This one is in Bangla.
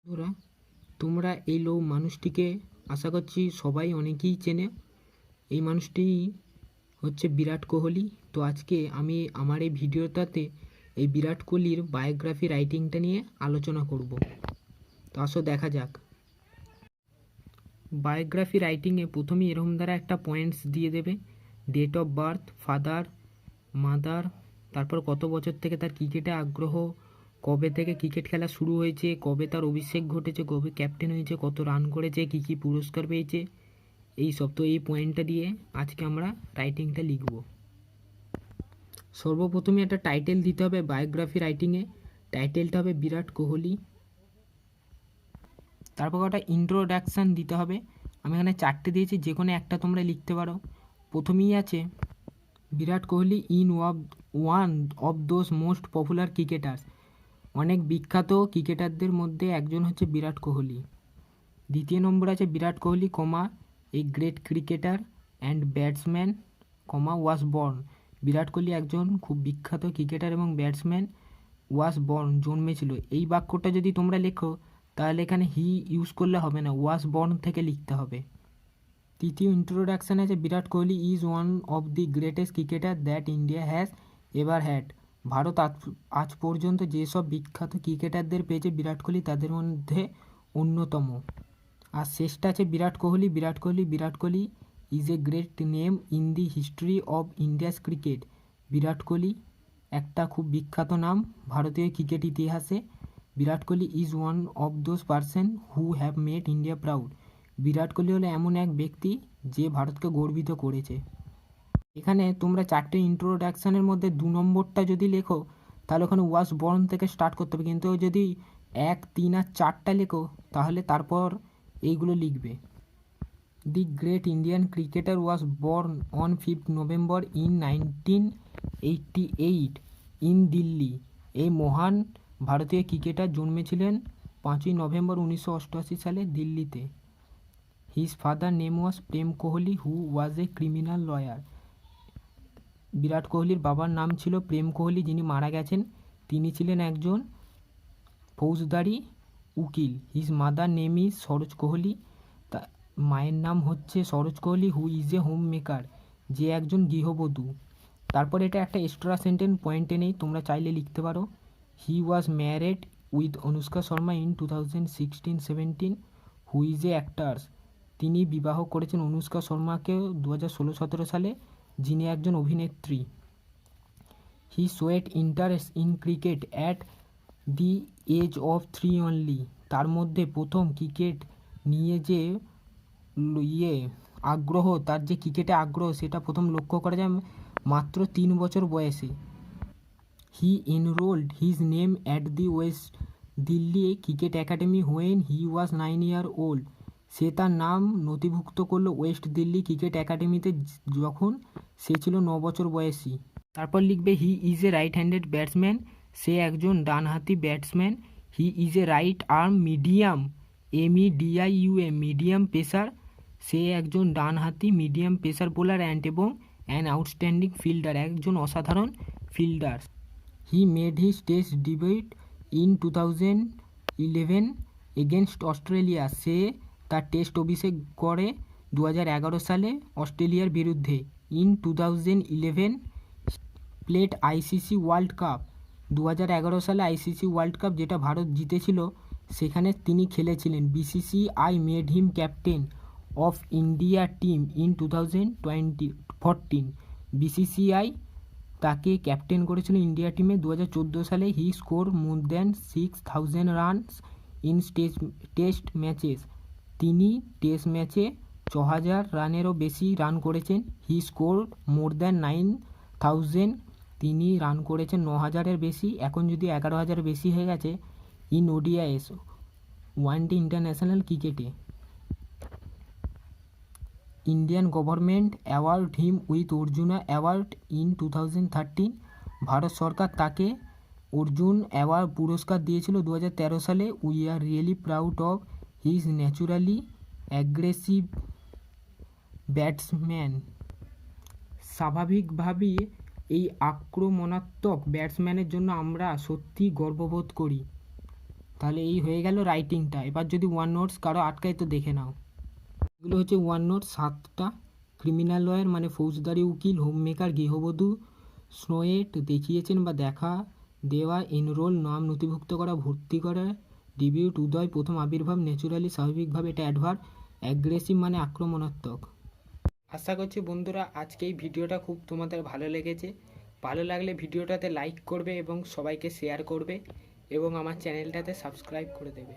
বন্ধুরা, তোমরা এই মানুষটিকে আশা করছি সবাই অনেকেই চেনে। এই মানুষটি হচ্ছে বিরাট কোহলি। তো আজকে আমি আমার এই ভিডিওটাতে এই বিরাট কোহলির বায়োগ্রাফি রাইটিংটা নিয়ে আলোচনা করব। তো আসো দেখা যাক। বায়োগ্রাফি রাইটিংয়ে প্রথমেই এরকম দ্বারা একটা পয়েন্টস দিয়ে দেবে, date of birth, father, mother, তারপর কত বছর থেকে তার ক্রিকেটে আগ্রহ, কবে থেকে ক্রিকেট খেলা শুরু হয়েছে, কবে তার অভিষেক ঘটেছে, কবে ক্যাপ্টেন হয়েছে, কত রান করেছে, কী কী পুরস্কার পেয়েছে, এই সব। তো এই পয়েন্টটা দিয়ে আজকে আমরা রাইটিংটা লিখব। সর্বপ্রথমে একটা টাইটেল দিতে হবে বায়োগ্রাফি রাইটিংয়ে। টাইটেলটা হবে বিরাট কোহলি। তারপর একটা ইন্ট্রোডাকশান দিতে হবে। আমি এখানে 4টে দিয়েছি, যে কোনো একটা তোমরা লিখতে পারো। প্রথমেই আছে Virat Kohli one of those most popular cricketers. অনেক বিখ্যাত ক্রিকেটারদের মধ্যে একজন হচ্ছে বিরাট কোহলি। দ্বিতীয় নম্বর আছে Virat Kohli a great cricketer and batsman was born. Virat Kohli একজন খুব বিখ্যাত ক্রিকেটার এবং ব্যাটসম্যান, ওয়াজ বর্ন জন্মেছিল। এই বাক্যটা যদি তোমরা লেখো তাহলে এখানে হি ইউজ করলে হবে না, ওয়াজ বর্ন থেকে লিখতে হবে। তৃতীয় ইন্ট্রোডাকশান আছে Virat Kohli is one of the greatest cricketer that India has ever had. Bharat আজ পর্যন্ত যেসব বিখ্যাত ক্রিকেটারদের পেয়েছে বিরাট কোহলি তাদের মধ্যে অন্যতম। আর শেষটা আছে Virat Kohli is a great name in the history of India's cricket. Virat Kohli একটা খুব বিখ্যাত নাম ভারতীয় ক্রিকেট ইতিহাসে। Virat Kohli is one of those person who have made India proud. Virat Kohli হলো এমন এক ব্যক্তি যে ভারতকে গর্বিত করেছে। এখানে তোমরা 4টে ইন্ট্রোডাকশানের মধ্যে 2 নম্বরটা যদি লেখো তাহলে ওখানে ওয়াজ বর্ন থেকে স্টার্ট করতে হবে, কিন্তু যদি 1, 3 আর 4টা লেখো তাহলে তারপর এইগুলো লিখবে। দি great Indian cricketer was born on 5 November in 1988 in Delhi. এই মহান ভারতীয় ক্রিকেটার জন্মেছিলেন 5ই নভেম্বর 1988 সালে দিল্লিতে। His father name was Prem Kohli who was a criminal lawyer. Virat কোহলির বাবার নাম ছিল প্রেম কোহলি, যিনি মারা গেছেন। তিনি ছিলেন একজন ফৌজদারি উকিল। His mother name is Saroj Kohli. তা মায়ের নাম হচ্ছে সরোজ কোহলি হু ইজ এ হোম মেকার, যে একজন গৃহবধূ। তারপর এটা একটা এক্সট্রা সেন্টেন্স পয়েন্টে নেই, তোমরা চাইলে লিখতে পারো। He was married with Anushka Sharma in 2016-17 who is a actors. তিনি বিবাহ করেছেন অনুষ্কা শর্মাকে 2016-17 সালে, যিনি একজন অভিনেত্রী। He showed interest in cricket at the age of 3 only. তার মধ্যে প্রথম ক্রিকেট নিয়ে যে আগ্রহ, তার যে ক্রিকেটে আগ্রহ সেটা প্রথম লক্ষ্য করা যায় মাত্র 3 বছর বয়সে। He enrolled his name at the West Delhi cricket academy when he was 9 year old. সে তার নাম নথিভুক্ত করলো ওয়েস্ট দিল্লি ক্রিকেট একাডেমিতে যখন সে ছিল 9 বছর বয়সী। তারপর লিখবে he is a right handed batsman. সে একজন ডানহাতি batsman. He is a right arm medium medium pacer. সে একজন ডানহাতি মিডিয়াম পেসার বোলার এবং অ্যান আউটস্ট্যান্ডিং ফিল্ডার, একজন অসাধারণ fielder. He made his test debut in 2011 against Australia. সে তার টেস্ট অভিষেক করে 2011 সালে অস্ট্রেলিয়ার বিরুদ্ধে। In 2011 played ICC world cup. 2011 সালে আইসিসি ওয়ার্ল্ড কাপ যেটা ভারত জিতেছিল সেখানে তিনি খেলেছিলেন। BCCI made him captain of India team in 2014। BCCI তাকে ক্যাপ্টেন করেছিল ইন্ডিয়া টিমে 2014 সালে। He score more than 6000 runs in test matches. তিনি টেস্ট ম্যাচে 6000 রানেরও বেশি রান করেছেন। হি স্কোর মোর দ্যান 9000, তিনি রান করেছেন 9000-এর বেশি। এখন যদি 11000 বেশি হয়ে গেছে। ইন ওডিআইএস ওয়ানডে ইন্টারন্যাশনাল ক্রিকেটে। Indian government award him with Arjuna award in 2013। ভারত সরকার তাকে অর্জুন অ্যাওয়ার্ড পুরস্কার দিয়েছিল 2013 সালে। We are really proud of his naturally aggressive batsman. স্বাভাবিকভাবেই এই আক্রমণাত্মক ব্যাটসম্যানের জন্য আমরা সত্যিই গর্ববোধ করি। তাহলে এই হয়ে গেল রাইটিংটা। এবার যদি ওয়ান নোটস কারো আটকায় তো দেখে নাও। এগুলো হচ্ছে ওয়ান নোটস 7টা। ক্রিমিনাল লয়ার মানে ফৌজদারি উকিল, হোম মেকার গৃহবধূ, স্নোয়েট দেখিয়েছেন বা দেখা দেওয়া, এনরোল নাম নথিভুক্ত করা, ভর্তি করা, ডিবিউট উদয় প্রথম আবির্ভাব, ন্যাচুরালি স্বাভাবিকভাবে, এটা অ্যাডভার্ব, অ্যাগ্রেসিভ মানে আক্রমণাত্মক। আশা করছি বন্ধুরা আজকে এই ভিডিওটা খুব তোমাদের ভালো লেগেছে। ভালো লাগলে ভিডিওটাতে লাইক করবে এবং সবাইকে শেয়ার করবে এবং আমার চ্যানেলটাতে সাবস্ক্রাইব করে দেবে।